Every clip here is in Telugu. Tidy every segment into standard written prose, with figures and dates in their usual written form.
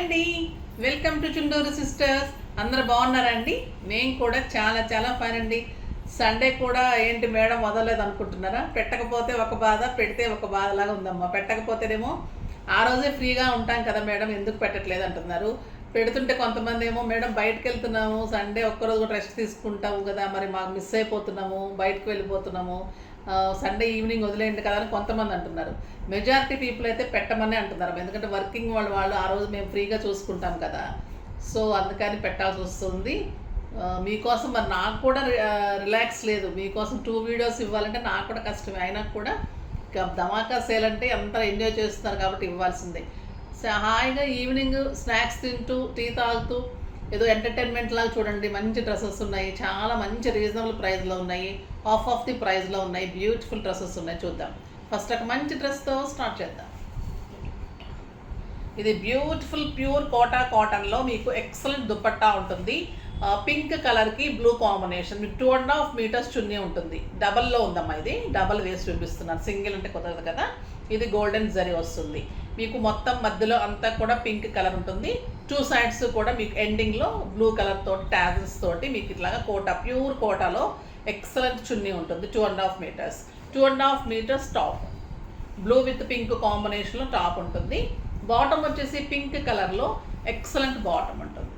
అండి, వెల్కమ్ టు చుండూరు సిస్టర్స్. అందరు బాగున్నారండి? మేము కూడా చాలా చాలా ఫైన్ అండి. సండే కూడా ఏంటి మేడం వదలలేదు అనుకుంటున్నారా? పెట్టకపోతే ఒక బాధ, పెడితే ఒక బాధలాగా ఉందమ్మా. పెట్టకపోతేనేమో ఆ రోజే ఫ్రీగా ఉంటాం కదా మేడం, ఎందుకు పెట్టట్లేదు అంటున్నారు. పెడుతుంటే కొంతమంది ఏమో మేడం బయటకు వెళ్తున్నాము, సండే ఒక్కరోజు కూడా రెస్ట్ తీసుకుంటాము కదా, మరి మాకు మిస్ అయిపోతున్నాము, బయటకు వెళ్ళిపోతున్నాము, సండే ఈవినింగ్ వదిలేయండి కదా అని కొంతమంది అంటున్నారు. మెజారిటీ పీపుల్ అయితే పెట్టమని అంటున్నారు, ఎందుకంటే వర్కింగ్ వాళ్ళు ఆ రోజు మేము ఫ్రీగా చూసుకుంటాం కదా, సో అందుకని పెట్టాల్సి వస్తుంది. మీకోసం మరి నాకు కూడా రిలాక్స్ లేదు, మీకోసం 2 వీడియోస్ ఇవ్వాలంటే నాకు కూడా కష్టమే. అయినా కూడా ధమాకా సేల్ అంటే అంతా ఎంజాయ్ చేస్తున్నారు కాబట్టి ఇవ్వాల్సిందే. హాయిగా ఈవినింగ్ స్నాక్స్ తింటూ టీ తాగుతూ ఏదో ఎంటర్టైన్మెంట్ లాగా చూడండి. మంచి డ్రెస్సెస్ ఉన్నాయి, చాలా మంచి రీజనబుల్ ప్రైస్లో ఉన్నాయి, హాఫ్ ఆఫ్ ది ప్రైస్లో ఉన్నాయి, బ్యూటిఫుల్ డ్రెస్సెస్ ఉన్నాయి. చూద్దాం. ఫస్ట్ ఒక మంచి డ్రెస్తో స్టార్ట్ చేద్దాం. ఇది బ్యూటిఫుల్ ప్యూర్ కోటా కాటన్లో మీకు ఎక్సలెంట్ దుపట్టా ఉంటుంది. పింక్ కలర్కి బ్లూ కాంబినేషన్, మీకు 2.5 మీటర్స్ చున్నీ ఉంటుంది. డబల్లో ఉందమ్మా, ఇది డబల్ వేసి చూపిస్తున్నారు, సింగిల్ అంటే కుదరదు కదా. ఇది గోల్డెన్ జరీ వస్తుంది మీకు. మొత్తం మధ్యలో అంతా కూడా పింక్ కలర్ ఉంటుంది. 2 సైడ్స్ కూడా మీకు ఎండింగ్లో బ్లూ కలర్ తోటి టాజెస్ తోటి మీకు ఇట్లాగా కోటా, ప్యూర్ కోటాలో ఎక్సలెంట్ చున్నీ ఉంటుంది. 2.5 metres, 2.5 metres top, blue with pink కాంబినేషన్లో టాప్ ఉంటుంది. బాటమ్ వచ్చేసి పింక్ కలర్లో ఎక్సలెంట్ బాటమ్ ఉంటుంది,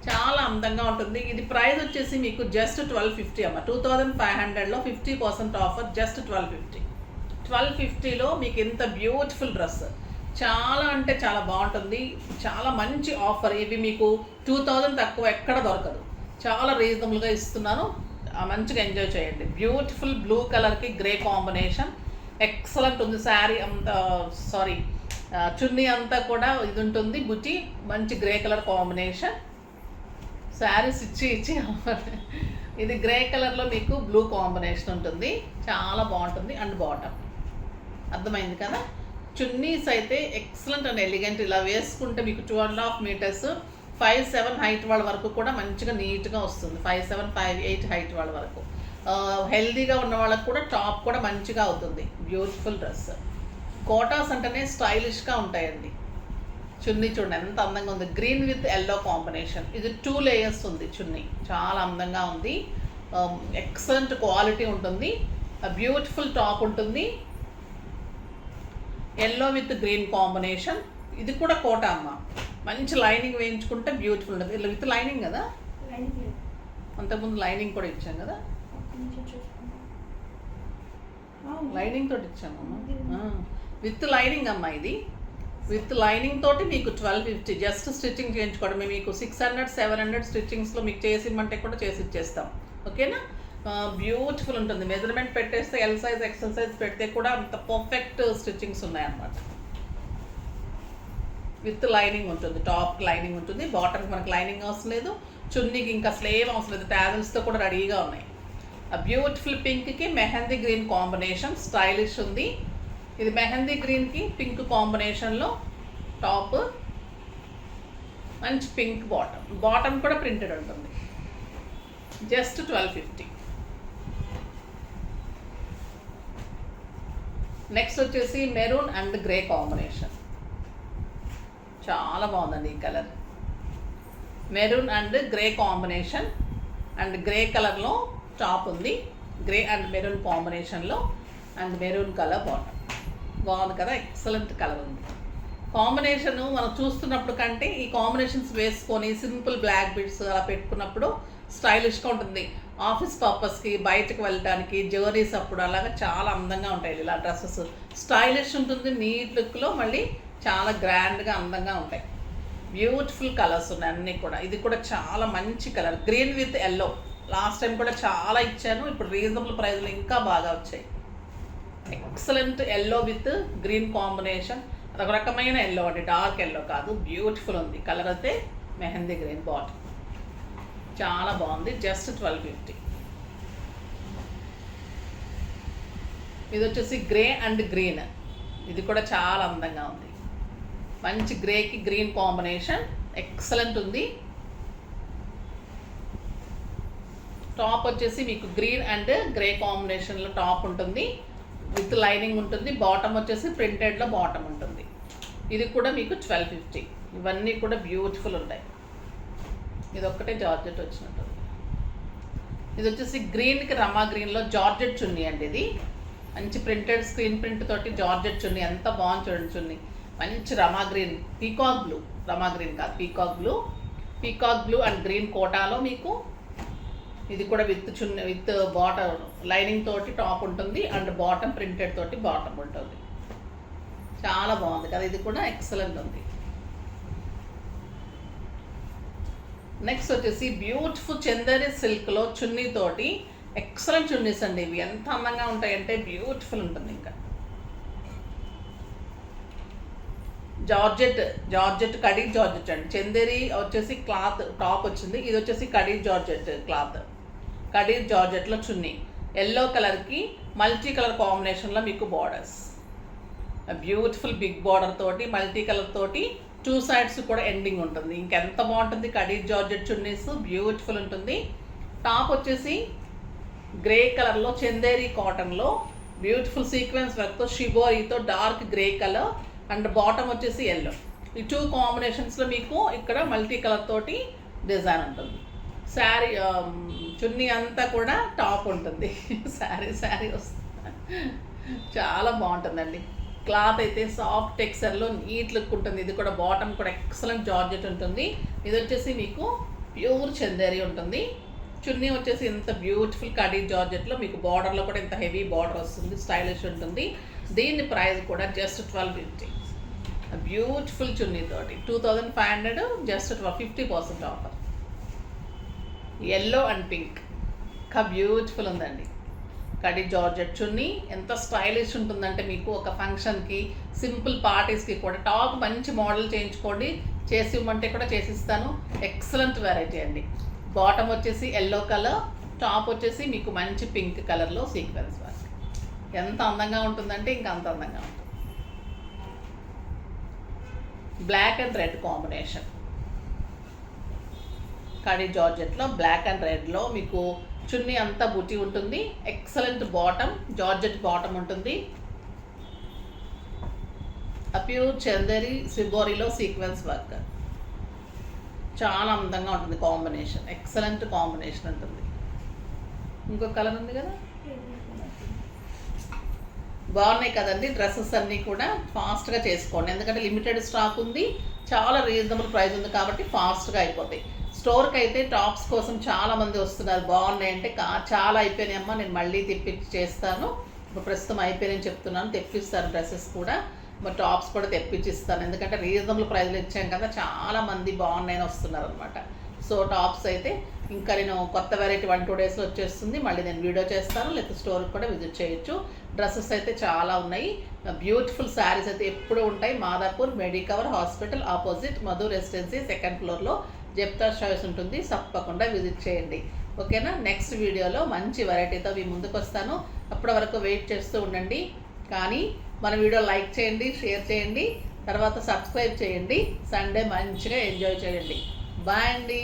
చాలా అందంగా ఉంటుంది. ఇది ప్రైస్ వచ్చేసి మీకు జస్ట్ 1250 అమ్మ. 2500లో 50% ఆఫర్, జస్ట్ 1250. 1250లో మీకు ఇంత బ్యూటిఫుల్ డ్రెస్, చాలా అంటే చాలా బాగుంటుంది. చాలా మంచి ఆఫర్. ఇవి మీకు 2000 తక్కువ ఎక్కడ దొరకదు, చాలా రీజనబుల్గా ఇస్తున్నాను. మంచిగా ఎంజాయ్ చేయండి. బ్యూటిఫుల్ బ్లూ కలర్కి గ్రే కాంబినేషన్, ఎక్సలెంట్ ఉంది. శారీ అంతా చున్నీ అంతా కూడా ఇది ఉంటుంది, బుట్టి మంచి గ్రే కలర్ కాంబినేషన్. శారీస్ ఇచ్చి ఇది గ్రే కలర్లో మీకు బ్లూ కాంబినేషన్ ఉంటుంది, చాలా బాగుంటుంది. అండ్ బాటమ్ అర్థమైంది కదా. చున్నీస్ అయితే ఎక్సలెంట్ అండ్ ఎలిగెంట్. ఇలా వేసుకుంటే మీకు 2.5 మీటర్స్, 5'7" హైట్ వాళ్ళ వరకు కూడా మంచిగా నీట్గా వస్తుంది. 5'7", 5'8" హైట్ వాళ్ళ వరకు. హెల్దీగా ఉన్న వాళ్ళకు కూడా టాప్ కూడా మంచిగా అవుతుంది. Beautiful dress. కోటాస్ అంటేనే స్టైలిష్గా ఉంటాయండి. చున్నీ చూడండి ఎంత అందంగా ఉంది, గ్రీన్ విత్ ఎల్లో కాంబినేషన్. ఇది 2 లేయర్స్ ఉంది చున్నీ, చాలా అందంగా ఉంది. ఎక్సలెంట్ క్వాలిటీ ఉంటుంది. బ్యూటిఫుల్ టాప్ ఉంటుంది, ఎల్లో విత్ గ్రీన్ కాంబినేషన్. ఇది కూడా కోటా అమ్మ. మంచి లైనింగ్ వేయించుకుంటే బ్యూటిఫుల్ ఉంటుంది. ఇలా విత్ లైనింగ్ కదా, అంతకుముందు లైనింగ్ కూడా ఇచ్చాం కదా, లైనింగ్ తోటి ఇచ్చామమ్మా. విత్ లైనింగ్ అమ్మ. ఇది విత్ లైనింగ్ తోటి మీకు 1250. జస్ట్ స్టిచ్చింగ్ చేయించుకోవడమే. మీకు 600, 700 స్టిచ్చింగ్స్లో మీకు చేసి ఇమ్మంటే కూడా చేసి ఇచ్చేస్తాం, ఓకేనా. బ్యూటిఫుల్ ఉంటుంది. మెజర్మెంట్ పెట్టేస్తే ఎల్ సైజ్, ఎక్సెల్ సైజ్ పెడితే కూడా అంత పర్ఫెక్ట్ స్టిచ్చింగ్స్ ఉన్నాయన్నమాట. విత్ లైనింగ్ ఉంటుంది, టాప్ లైనింగ్ ఉంటుంది, బాటమ్కి మనకి లైనింగ్ అవసరం లేదు, చున్నీకి ఇంకా స్లేవ్ అవసరం లేదు, టాజల్స్తో కూడా రెడీగా ఉన్నాయి. ఆ బ్యూటిఫుల్ పింక్కి మెహందీ గ్రీన్ కాంబినేషన్, స్టైలిష్ ఉంది. ఇది మెహందీ గ్రీన్కి పింక్ కాంబినేషన్లో టాప్, మంచి పింక్ బాటమ్. బాటమ్ కూడా ప్రింటెడ్ ఉంటుంది, జస్ట్ 1250. నెక్స్ట్ వచ్చేసి మెరూన్ అండ్ గ్రే కాంబినేషన్, చాలా బాగుందండి ఈ colour. Maroon and grey combination, and grey కలర్లో టాప్ ఉంది, గ్రే అండ్ మెరూన్ కాంబినేషన్లో, అండ్ మెరూన్ కలర్ బాటమ్. బాగుంది కదా, ఎక్సలెంట్ కలర్ ఉంది. కాంబినేషన్ మనం చూస్తున్నప్పుడు కంటే ఈ కాంబినేషన్స్ వేసుకొని సింపుల్ బ్లాక్ బిడ్స్ అలా పెట్టుకున్నప్పుడు స్టైలిష్గా ఉంటుంది. ఆఫీస్ పర్పస్కి, బయటకు వెళ్ళడానికి, జర్నీస్ అప్పుడు అలాగా చాలా అందంగా ఉంటాయి ఇలా డ్రెస్సెస్. స్టైలిష్ ఉంటుంది, నీట్ లుక్లో మళ్ళీ చాలా గ్రాండ్గా అందంగా ఉంటాయి. బ్యూటిఫుల్ కలర్స్ ఉన్నాయి అన్నీ కూడా. ఇది కూడా చాలా మంచి colour, green with yellow. Last time కూడా చాలా ఇచ్చాను, ఇప్పుడు రీజనబుల్ ప్రైస్లో ఇంకా బాగా వచ్చాయి. Excellent yellow with green combination, ఒక రకమైన ఎల్లో అండి, డార్క్ ఎల్లో కాదు, బ్యూటిఫుల్ ఉంది కలర్. అయితే మెహందీ గ్రీన్ బాటమ్, చాలా బాగుంది, జస్ట్ 1250. ఇది వచ్చేసి గ్రే అండ్ గ్రీన్, ఇది కూడా చాలా అందంగా ఉంది. మంచి గ్రేకి గ్రీన్ కాంబినేషన్, ఎక్సలెంట్ ఉంది. టాప్ వచ్చేసి మీకు గ్రీన్ అండ్ గ్రే కాంబినేషన్లో టాప్ ఉంటుంది, విత్ లైనింగ్ ఉంటుంది. బాటమ్ వచ్చేసి ప్రింటెడ్లో బాటమ్ ఉంటుంది. ఇది కూడా మీకు 1250. ఇవన్నీ కూడా బ్యూటిఫుల్ ఉంటాయి. ఇది ఒక్కటే జార్జెట్ వచ్చినట్టు. ఇది వచ్చేసి గ్రీన్కి రమా గ్రీన్లో జార్జెట్ చున్నీ అండి. ఇది మంచి ప్రింటెడ్ స్క్రీన్ ప్రింట్ తోటి జార్జెట్ చున్నీ, ఎంత బాగుంది చూడండి చున్నీ. మంచి రమా గ్రీన్, పీకాక్ బ్లూ, రమా గ్రీన్ కాదు పీకాక్ బ్లూ అండ్ గ్రీన్ కోటాలో మీకు ఇది కూడా with chunni, with bottom lining తోటి టాప్ ఉంటుంది అండ్ బాటమ్ ప్రింటెడ్ తోటి బాటమ్ ఉంటుంది. చాలా బాగుంది కదా, ఇది కూడా ఎక్సలెంట్ ఉంది. నెక్స్ట్ వచ్చేసి బ్యూటిఫుల్ చందేరి సిల్క్లో చున్నీ తోటి ఎక్సలెంట్ చున్నీస్ అండి. ఇవి ఎంత అందంగా ఉంటాయంటే బ్యూటిఫుల్ ఉంటుంది. ఇంకా జార్జెట్ కడీ జార్జెట్ అండి. చందేరి వచ్చేసి క్లాత్ టాప్ వచ్చింది, ఇది వచ్చేసి కడీ జార్జెట్ క్లాత్. కడీ జార్జెట్లో చున్నీ ఎల్లో కలర్కి మల్టీ కలర్ కాంబినేషన్లో మీకు బార్డర్స్, బ్యూటిఫుల్ బిగ్ బార్డర్ తోటి మల్టీ కలర్ తోటి 2 సైడ్స్ కూడా ఎండింగ్ ఉంటుంది. ఇంకెంత బాగుంటుంది కడీ జార్జెట్ చున్నీస్, బ్యూటిఫుల్ ఉంటుంది. టాప్ వచ్చేసి గ్రే కలర్లో చందేరి కాటన్లో బ్యూటిఫుల్ సీక్వెన్స్ వర్క్తో షిబోరీతో dark grey colour and bottom వచ్చేసి ఎల్లో. ఈ 2 కాంబినేషన్స్లో మీకు ఇక్కడ మల్టీ కలర్ తోటి డిజైన్ ఉంటుంది. శారీ చున్నీ అంతా కూడా టాప్ ఉంటుంది. శారీ వస్తుంది, చాలా బాగుంటుందండి. క్లాత్ అయితే సాఫ్ట్ టెక్స్చర్లో నీట్ లుక్ ఉంటుంది. ఇది కూడా బాటమ్ కూడా ఎక్సలెంట్ జార్జెట్ ఉంటుంది. ఇది వచ్చేసి మీకు ప్యూర్ చందేరి ఉంటుంది. చున్నీ వచ్చేసి ఇంత బ్యూటిఫుల్ కడీ జార్జెట్లో మీకు బార్డర్లో కూడా ఇంత హెవీ బార్డర్ వస్తుంది, స్టైలిష్ ఉంటుంది. దీని ప్రైస్ కూడా జస్ట్ 1250. బ్యూటిఫుల్ చున్నీ తోటి 2500, just 50% offer. Yellow and pink beautiful ఉందండి. కడీ జార్జెట్ చున్నీ ఎంత స్టైలిష్ ఉంటుందంటే మీకు ఒక ఫంక్షన్కి, సింపుల్ పార్టీస్కి కూడా టాప్ మంచి మోడల్ చేయించుకోండి, చేసి ఇవ్వమంటే కూడా చేసిస్తాను. ఎక్సలెంట్ వెరైటీ అండి. బాటమ్ వచ్చేసి ఎల్లో కలర్, టాప్ వచ్చేసి మీకు మంచి పింక్ కలర్లో సీక్వెన్స్ వర్క్. ఎంత అందంగా ఉంటుందంటే ఇంకా అంత అందంగా ఉంటుంది. బ్లాక్ అండ్ రెడ్ కాంబినేషన్, కడీ జార్జెట్లో బ్లాక్ అండ్ రెడ్లో మీకు చున్నీ అంతా బుట్టి ఉంటుంది. ఎక్సలెంట్ బాటమ్, జార్జెట్ బాటమ్ ఉంటుంది. ప్యూర్ చందేరి సిబోరిలో సీక్వెన్స్ వర్క్, చాలా అందంగా ఉంటుంది. కాంబినేషన్ ఎక్సలెంట్ కాంబినేషన్ ఉంటుంది. ఇంకో కలర్ ఉంది కదా, బాగున్నాయి కదండి. డ్రెస్సెస్ అన్నీ కూడా ఫాస్ట్గా చేసుకోండి, ఎందుకంటే లిమిటెడ్ స్టాక్ ఉంది, చాలా రీజనబుల్ ప్రైస్ ఉంది కాబట్టి ఫాస్ట్గా అయిపోతాయి. స్టోర్కి అయితే టాప్స్ కోసం చాలామంది వస్తున్నారు, బాగున్నాయి అంటే చాలా అయిపోయినాయమ్మా, నేను మళ్ళీ తెప్పించి చేస్తాను, ఇప్పుడు ప్రస్తుతం అయిపోయినాయని చెప్తున్నాను, తెప్పిస్తాను డ్రెస్సెస్ కూడా, మరి టాప్స్ కూడా తెప్పించిస్తాను. ఎందుకంటే రీజనబుల్ ప్రైస్లో ఇచ్చాం కదా, చాలామంది బాగున్నాయని వస్తున్నారు అనమాట. సో టాప్స్ అయితే ఇంకా నేను కొత్త వెరైటీ 1-2 డేస్లో వచ్చేస్తుంది, మళ్ళీ నేను వీడియో చేస్తాను, లేకపోతే స్టోర్కి కూడా విజిట్ చేయొచ్చు. డ్రెస్సెస్ అయితే చాలా ఉన్నాయి, బ్యూటిఫుల్ శారీస్ అయితే ఎప్పుడూ ఉంటాయి. Madhapur Medicover hospital opposite Madhu residency 2nd ఫ్లోర్లో జెప్తా చాయిస్ ఉంటుంది, తప్పకుండా విజిట్ చేయండి. ఓకేనా. నెక్స్ట్ వీడియోలో మంచి వెరైటీతో మీ ముందుకు వస్తాను, అప్పటి వరకు వెయిట్ చేస్తూ ఉండండి. కానీ మన వీడియో లైక్ చేయండి, షేర్ చేయండి, తర్వాత సబ్స్క్రైబ్ చేయండి. సండే మంచిగా ఎంజాయ్ చేయండి. బాయ్ అండి.